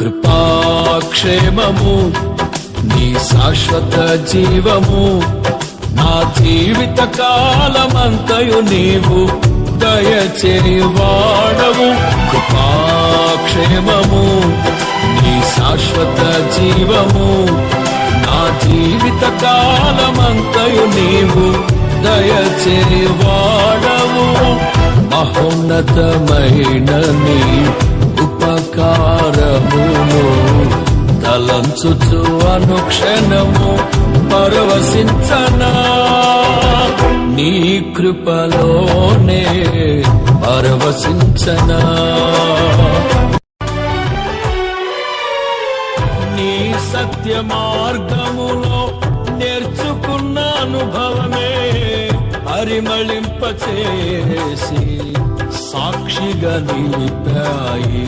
కృపాక్షేమము నీ శాశ్వత జీవము నా జీవిత కాలమంతయు నీవు దయచేవాడవు. కృపాక్షేమము నీ శాశ్వత జీవము నా జీవిత కాలమంతయు నీవు దయచేవాడవు. మహోన్నతమైన నీ ఉపకారమును తలంచుచు అనుక్షణము పరవశించనా, నీ కృపలోనే పరవశించనా. నీ సత్య మార్గములో నేర్చుకున్న అనుభవమే పరిమళింపచేసి సాక్షిగా నిలిపాయి.